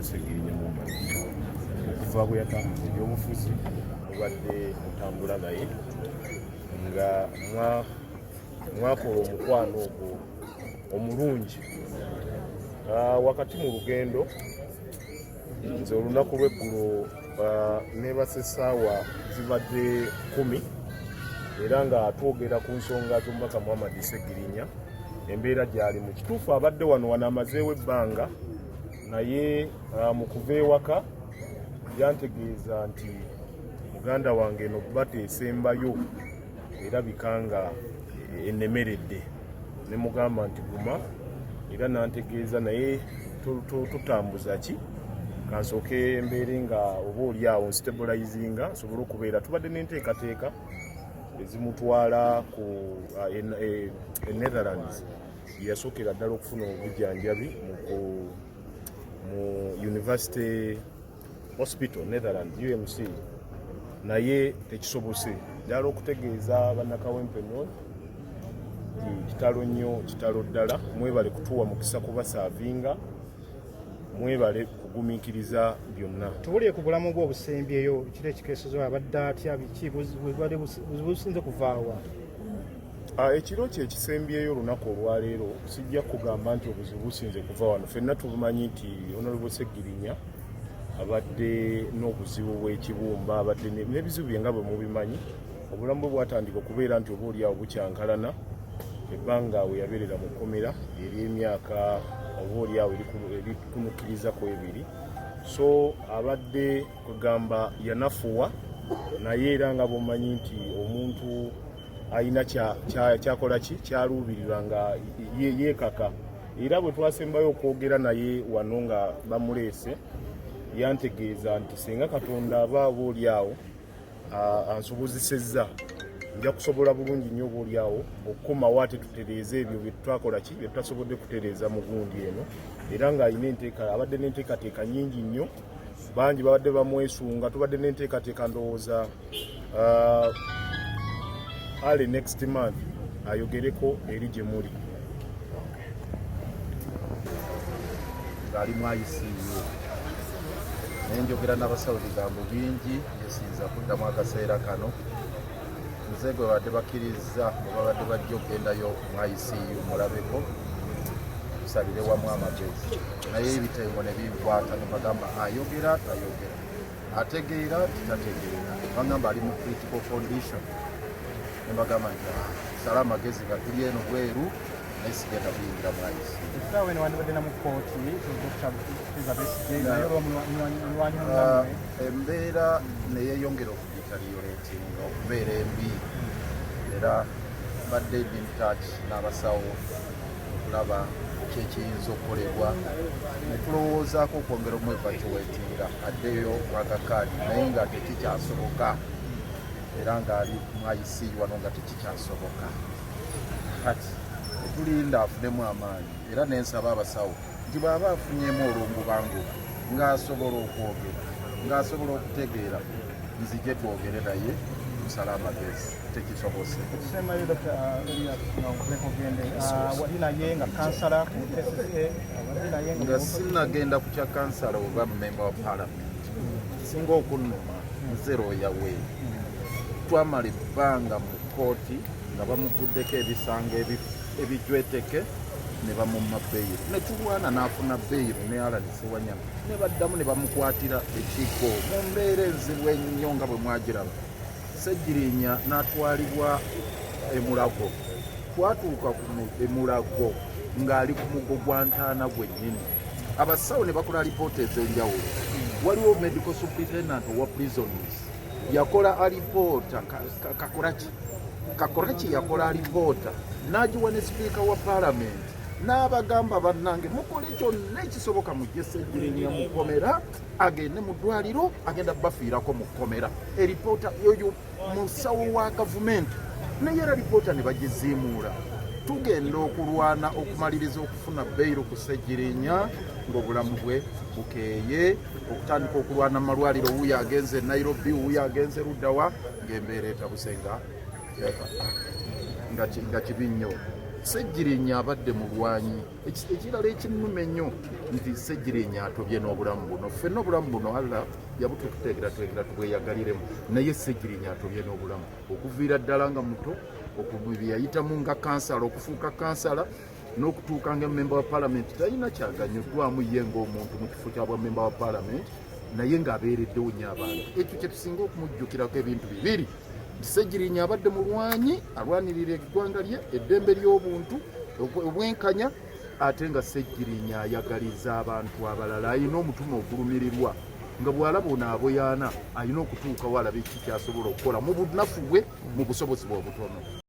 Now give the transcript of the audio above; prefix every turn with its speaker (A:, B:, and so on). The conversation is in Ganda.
A: Ssegirinya mumanyi okuva bwe yatambuza ebyobufuzi mubadde mutambula naye nga mwakola omukwano ogwo omulungi. Wakati mu lugendo nze olunaku lw'eggulo neebase essaawa zibadde 10 era nga twogera ku nsonga z'omubaka Muhammad Ssegirinya embeera gy'ali mu kituufu abadde wano amazeewo ebbanga naye mu kuva ewaka yantegeeza nti muganda wange eno kuba tesembayo era bikanga ennemeredde ne mugamba nti guma era nantegeeza naye tutambuza ki kansooke embeere nga oba oli awo nstabilizinga nsobole okubeera tubadde n'enteekateeka ezimutwala ku Netherlands yasookera ddala okufuna obujjanjabi mu University Hospital Netherlands UMC naye tekisobose ddala okutegeeza bannakawempe nnyonyi kitalo nnyo kitalo ddala mwebale kutuwa mukisa kubasaavinga mwebale kugumiikiriza byonna.
B: Tubulire ku bulamu bw'obusembyeyo kiri ekikeesezo abadde atya biki bwali businze kuvaawa?
A: Ekiro kye ekisembyeyo olunaku olwaleero sijja kugamba nti obuzibu businze kuva wano. Ffenna tubumanyi nti Honorable Ssegirinya abadde n'obuzibu bw'ekibumba abadde n'ebizibu bye nga bwe mubimanyi. Obulamu bwe bwatandika okubeera nti oba oli awo bukyankalana ebbanga we yabeerera mu kkomera ery'emyaka oba oli awo erikunukiriza ku 2. So abadde kugamba yanafuwa naye era nga bw'omanyi nti omuntu ayina kyakola ki kyaluubirirwa nga yeekaka era bwe twasembayo okwogera naye wano nga bamuleese yantegeeza nti senga Katonda aba oli awo ansobozesezza nja kusobola bulungi nnyo oba oli awo okukomawo ate tutereeza ebyo bye twakola ki bye tutasobodde kutereeza mu gundi eno era ng'alina abadde n'enteekateeka nnyingi nnyo bangi babadde bamwesunga tubadde n'enteekateeka ndowooza early next month ayogereko eri gye muli
C: ng'ali mu ICU naye njogera n'abasawo bigambo bingi yesinza kuddamu akaseera kano nze gwe badde bakkiriza oba badde bajja okugendayo mu ICU mulabeko tusalire wamu amagezi naye ebitengo ne binkwata ne bagamba ayogera tayogera ategeera titategeera bagamba ali mu critical condition ne bagamba nti sala amagezi gatuli eno bweru naye sigenda kuyingira mu ICU.
B: Essaawa eno wandibadde na mu kkooti
C: embeera neyeeyongera okugitaliyoleetinga okubeera embi era badde in touch n'abasawo okulaba kyekiyinza okukolebwa ne tulowoozaako okwongera omwevacuatinga addeyo wagakaadi naye nga tekikyasoboka era ng'ali mu ICU wano nga tekikyasoboka kati tulinda afunemu amaanyi era nensaba abasawo nti bw'aba afunyemu olw'omubango ng'asobola okwogera ng'asobola okutegeera nzije twogere naye tusale amagezi tekisobose.
B: Tusembayo Dr. Elias ogende wali naye nga kansala
C: nga sinagenda ku kya kansala oba memba wa palamenti singa okunnuma nze looya we twamala ebbanga mu kkooti nga bamuguddeko ebisango ebijweteke ne bamumma beyiro ne tulwana n'afuna beyiro ne alanisi wanyama ne baddamu ne bamukwatira ekigo mu mbeera enzibu ennyo nga bwe mwagiraba. Ssegirinya n'atwalibwa emulago twatuuka ku emulago ng'ali ku mugo gwa ntaana gwennyini abasawo ne bakola alipoota ez'enjawulo. Waliwo medical superintendent owa prisons yakola alipoota kakoraki yakola alipoota n'agiwa ne sipiika wa palamenti n'abagamba bannange mukole kyonna ekisoboka mujje Ssegirinya mu kkomera agende mu ddwaliro agenda bafiirako mu kkomera. Eripoota yoyo musawo wa gavumenti naye era alipoota ne bagiziimuula. Tugenda okulwana okumaliriza okufuna beyiro ku Ssegirinya ng'obulamu bwe bukeeye okutandika okulwana mu malwaliro wuuyo agenze Nairobi wuuyo agenze Luddawa ng'embeera etabusenga nga kibi nnyo Ssegirinya abadde mulwanyi. Ekirala ekinnuma ennyo nti Ssegirinya atobye n'obulamu buno. Ffenna obulamu buno Allah yabututeekera tubweyagaliremu, naye Ssegirinya atobye n'obulamu okuviira ddala nga muto, yayitamu nga kansala, okufuuka kansala n'okutuuka nga memba wa paalamenti. Talina kyaganyuddwamu ye ng'omuntu mu kifo kya bwamemba wa paalamenti, naye ng'abeereddewo nnyo abantu. Ekyo kye tusinga okumujjukirako ebintu bibiri. Ssegirinya abadde mulwanyi alwanirira eggwanga lye, eddembe ly'obuntu, obwenkanya, ate nga Ssegirinya ayagaliza abantu abalala. Alina omutima ogulumirirwa nga bw'alaba ono aboyaana alina okutuukawo alabe ki kyasobola okukola mu bunafu bwe, mu busobozi bwe obutono.